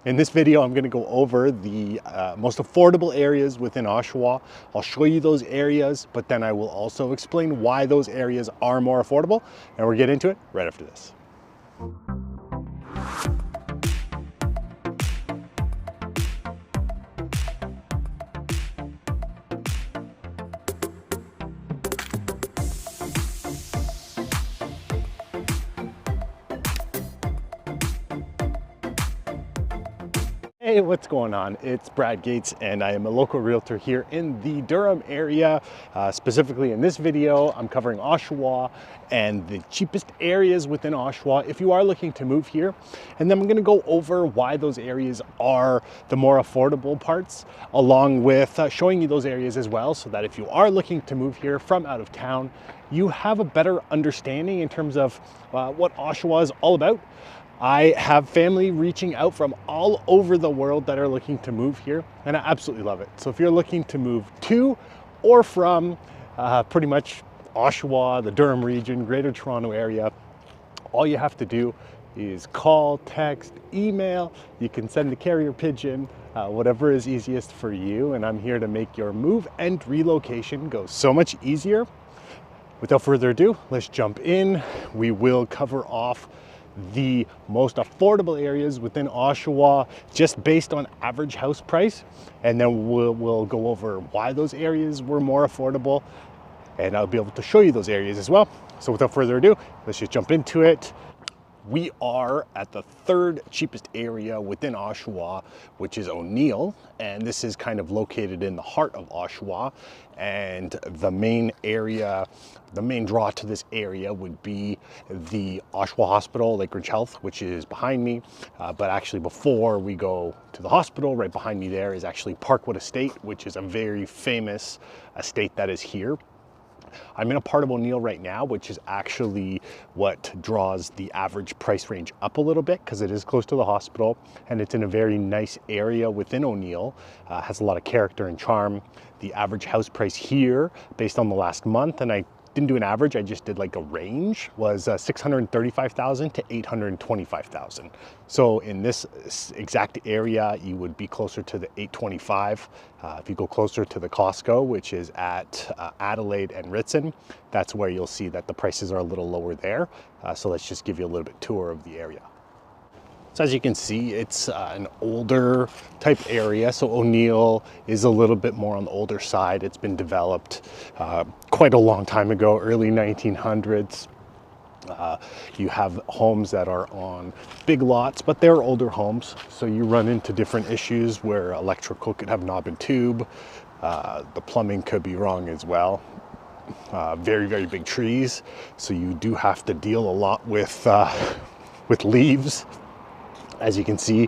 In this video, I'm going to go over the most affordable areas within Oshawa. I'll show you those areas, but then I will also explain why those areas are more affordable, and we'll get into it right after this. Hey, what's going on? It's Brad Gates and I am a local realtor here in the Durham area. Specifically in this video, I'm covering Oshawa and the cheapest areas within Oshawa if you are looking to move here. And then I'm going to go over why those areas are the more affordable parts, along with showing you those areas as well, so that if you are looking to move here from out of town, you have a better understanding in terms of what Oshawa is all about. I have family reaching out from all over the world that are looking to move here, and I absolutely love it. So if you're looking to move to or from pretty much Oshawa, the Durham region, Greater Toronto area, all you have to do is call, text, email. You can send a carrier pigeon, whatever is easiest for you, and I'm here to make your move and relocation go so much easier. Without further ado, let's jump in. We will cover off the most affordable areas within Oshawa just based on average house price, and then we'll go over why those areas were more affordable, and I'll be able to show you those areas as well. So without further ado, let's just jump into it. We are at the third cheapest area within Oshawa, which is ONeill, and this is kind of located in the heart of Oshawa. And the main draw to this area would be the Oshawa Hospital, Lakeridge Health, which is behind me. But actually, before we go to the hospital, right behind me there is actually Parkwood Estate, which is a very famous estate that is here. I'm in a part of ONeill right now, which is actually what draws the average price range up a little bit because it is close to the hospital and it's in a very nice area within ONeill. Has a lot of character and charm. The average house price here, based on the last month, and I didn't do an average, I just did like a range, was $635,000 to $825,000. So in this exact area, you would be closer to the $825,000. If you go closer to the Costco, which is at Adelaide and Ritson, that's where you'll see that the prices are a little lower there. So let's just give you a little bit tour of the area. So as you can see, it's an older type area. So ONeill is a little bit more on the older side. It's been developed quite a long time ago, early 1900s. You have homes that are on big lots, but they're older homes. So you run into different issues where electrical could have knob and tube. The plumbing could be wrong as well. Very, very big trees. So you do have to deal a lot with leaves. As you can see,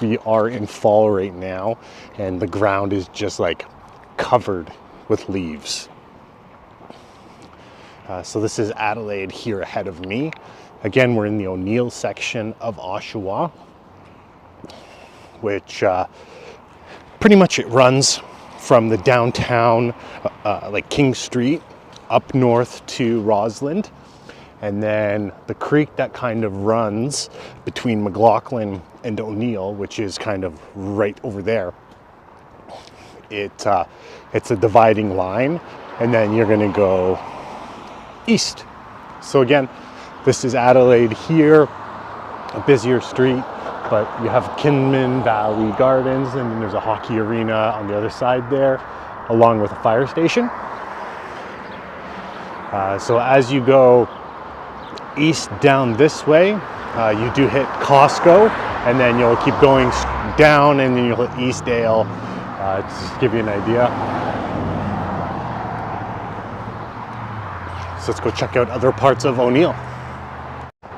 we are in fall right now, and the ground is just like covered with leaves. So this is Adelaide here ahead of me. Again, we're in the ONeill section of Oshawa, which pretty much it runs from the downtown, like King Street, up north to Roslyn. And then the creek that kind of runs between McLaughlin and ONeill, which is kind of right over there. It's a dividing line, and then you're gonna go east. So again, this is Adelaide here, a busier street, but you have Kinman Valley Gardens, and then there's a hockey arena on the other side there, along with a fire station. So as you go east down this way, you do hit Costco, and then you'll keep going down, and then you'll hit Eastdale. Just to give you an idea. So let's go check out other parts of ONeill.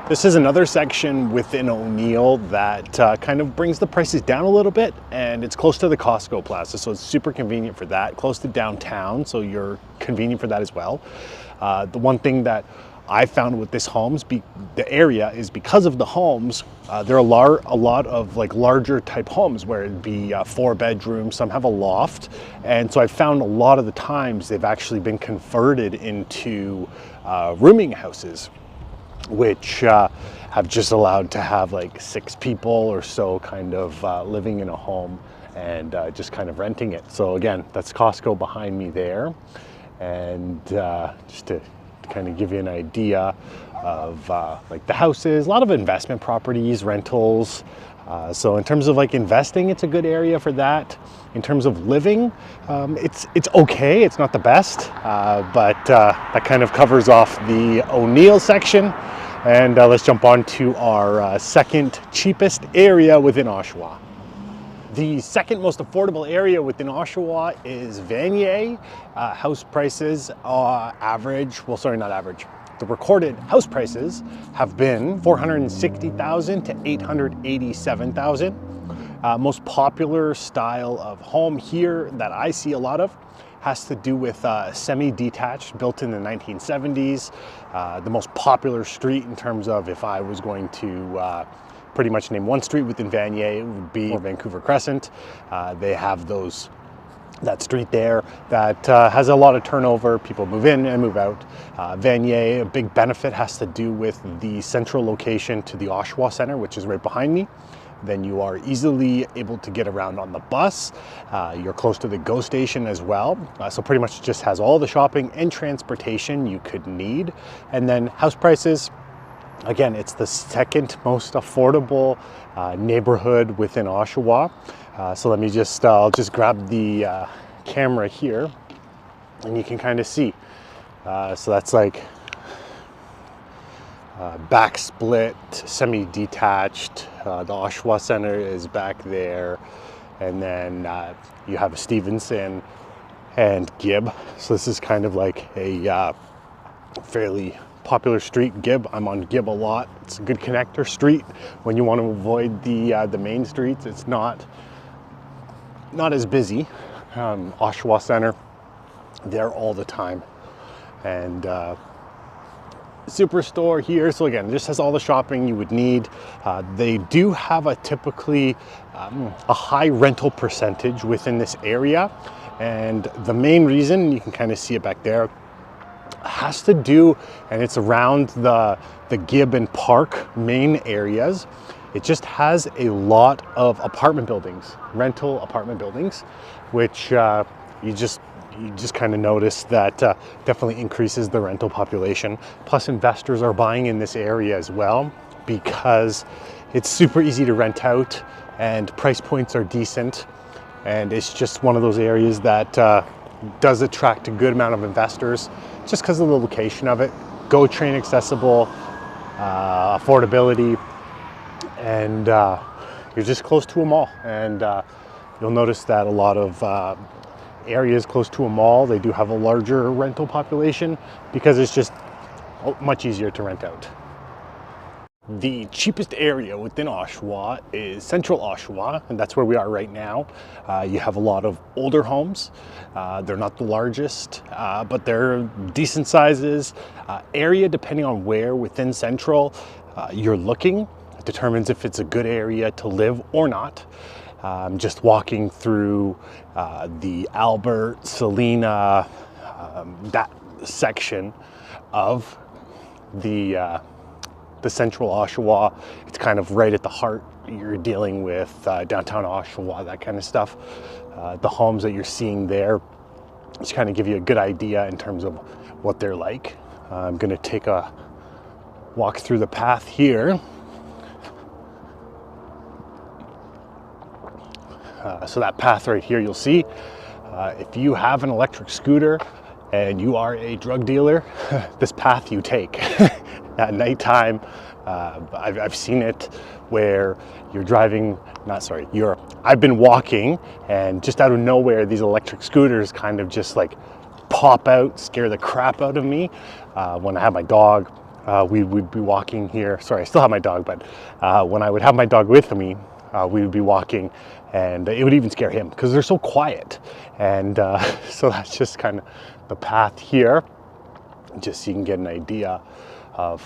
This is another section within ONeill that kind of brings the prices down a little bit, and it's close to the Costco Plaza, so it's super convenient for that. Close to downtown, so you're convenient for that as well. The one thing that I found with this the area is because of the homes, there are a lot of like larger type homes where it'd be 4 bedrooms, some have a loft. And so I found a lot of the times they've actually been converted into rooming houses, which have just allowed to have like 6 people or so kind of living in a home and just kind of renting it. So again, that's Costco behind me there. And just to kind of give you an idea of like the houses, a lot of investment properties, rentals. So in terms of like investing, it's a good area for that. In terms of living, it's okay. It's not the best, but that kind of covers off the ONeill section. And let's jump on to our second cheapest area within Oshawa. The second most affordable area within Oshawa is Vanier. House prices average, well, sorry, not average. The recorded house prices have been $460,000 to $887,000. Most popular style of home here that I see a lot of has to do with semi-detached, built in the 1970s. The most popular street in terms of if I was going to pretty much name one street within Vanier, it would be Vancouver Crescent. They have that street there that has a lot of turnover. People move in and move out. Vanier, a big benefit has to do with the central location to the Oshawa Center, which is right behind me. Then you are easily able to get around on the bus. You're close to the GO station as well. So pretty much just has all the shopping and transportation you could need. And then house prices, again, it's the second most affordable neighborhood within Oshawa. So let me just, I'll just grab the camera here and you can kind of see. So that's like back split, semi-detached. The Oshawa Center is back there. And then you have Stevenson and Gibb. So this is kind of like a fairly popular street, Gibb. I'm on Gibb a lot. It's a good connector street when you want to avoid the main streets. It's not as busy. Oshawa Center, there all the time. And Superstore here. So again, just has all the shopping you would need. They do have a typically a high rental percentage within this area. And the main reason, you can kind of see it back there, has to do, and it's around the Gibb and Park main areas. It just has a lot of apartment buildings, rental apartment buildings, which you just kind of notice that definitely increases the rental population. Plus investors are buying in this area as well because it's super easy to rent out and price points are decent. And it's just one of those areas that does attract a good amount of investors just because of the location of it. GO train accessible, affordability, and you're just close to a mall. And you'll notice that a lot of areas close to a mall, they do have a larger rental population because it's just much easier to rent out. The cheapest area within Oshawa is Central Oshawa, and that's where we are right now. You have a lot of older homes. They're not the largest, but they're decent sizes. Area, depending on where within Central you're looking, determines if it's a good area to live or not. Just walking through the Albert, Selena, that section of the Central Oshawa. It's kind of right at the heart. You're dealing with downtown Oshawa, that kind of stuff. The homes that you're seeing there just kind of give you a good idea in terms of what they're like. I'm going to take a walk through the path here. So that path right here, you'll see, if you have an electric scooter and you are a drug dealer, this path you take. At nighttime, I've seen it where you're driving, I've been walking and just out of nowhere, these electric scooters kind of just like pop out, scare the crap out of me. When I have my dog, we would be walking here. Sorry, I still have my dog, but when I would have my dog with me, we would be walking and it would even scare him because they're so quiet. And so that's just kind of the path here, just so you can get an idea of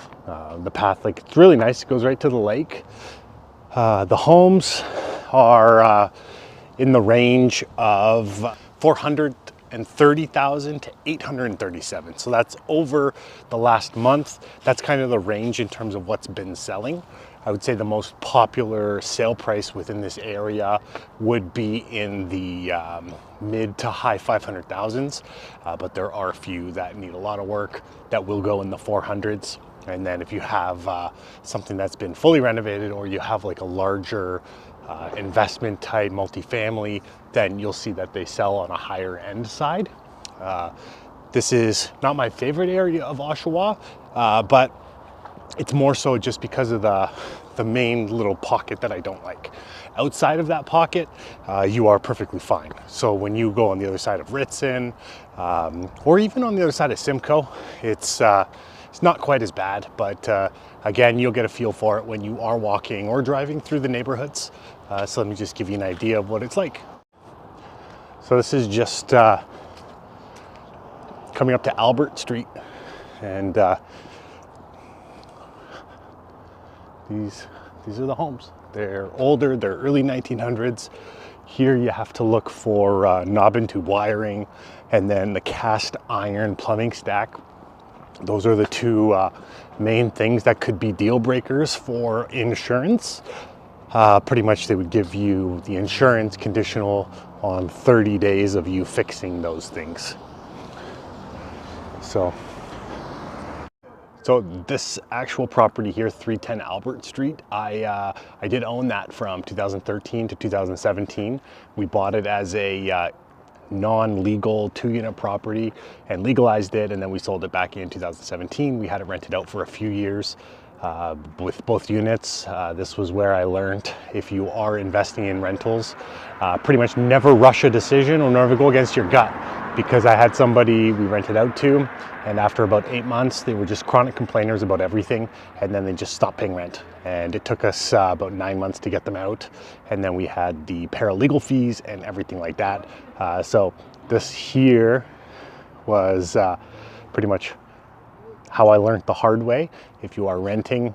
the path. Like, it's really nice. It goes right to the lake. The homes are in the range of $400 $630,000 to $837,000. So that's over the last month. That's kind of the range in terms of what's been selling. I would say the most popular sale price within this area would be in the mid to high 500,000s, but there are a few that need a lot of work that will go in the 400s. And then if you have something that's been fully renovated, or you have like a larger investment type multifamily, then you'll see that they sell on a higher end side. This is not my favorite area of Oshawa, but it's more so just because of the main little pocket that I don't like. Outside of that pocket, you are perfectly fine. So when you go on the other side of Ritson, or even on the other side of Simcoe, it's not quite as bad, but again, you'll get a feel for it when you are walking or driving through the neighborhoods. So let me just give you an idea of what it's like. So this is just coming up to Albert Street, and these are the homes. They're older, they're early 1900s. Here you have to look for knob and tube wiring, and then the cast iron plumbing stack. Those are the two main things that could be deal breakers for insurance. Pretty much they would give you the insurance conditional on 30 days of you fixing those things. So this actual property here, 310 Albert Street, I did own that from 2013 to 2017. We bought it as a non-legal 2-unit property and legalized it, and then we sold it back in 2017. We had it rented out for a few years with both units. This was where I learned, if you are investing in rentals, pretty much never rush a decision or never go against your gut, because I had somebody we rented out to, and after about 8 months, they were just chronic complainers about everything, and then they just stopped paying rent. And it took us about 9 months to get them out, and then we had the paralegal fees and everything like that. So this here was pretty much how I learned the hard way. If you are renting,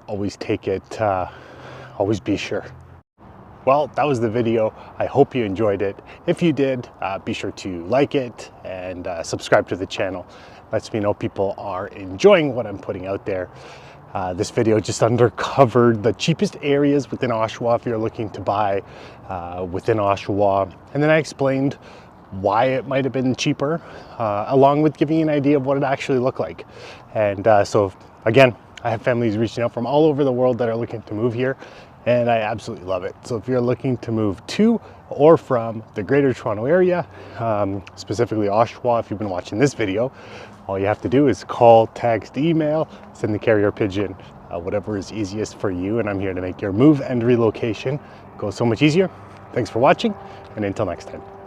always take it, always be sure. Well, that was the video. I hope you enjoyed it. If you did, be sure to like it and subscribe to the channel. Lets me know people are enjoying what I'm putting out there. This video just uncovered the cheapest areas within Oshawa if you're looking to buy within Oshawa. And then I explained why it might have been cheaper, along with giving you an idea of what it actually looked like. And so again, I have families reaching out from all over the world that are looking to move here, and I absolutely love it. So if you're looking to move to or from the Greater Toronto Area, specifically Oshawa, if you've been watching this video, all you have to do is call, text, email, send the carrier pigeon, whatever is easiest for you, and I'm here to make your move and relocation go so much easier. Thanks for watching, and until next time.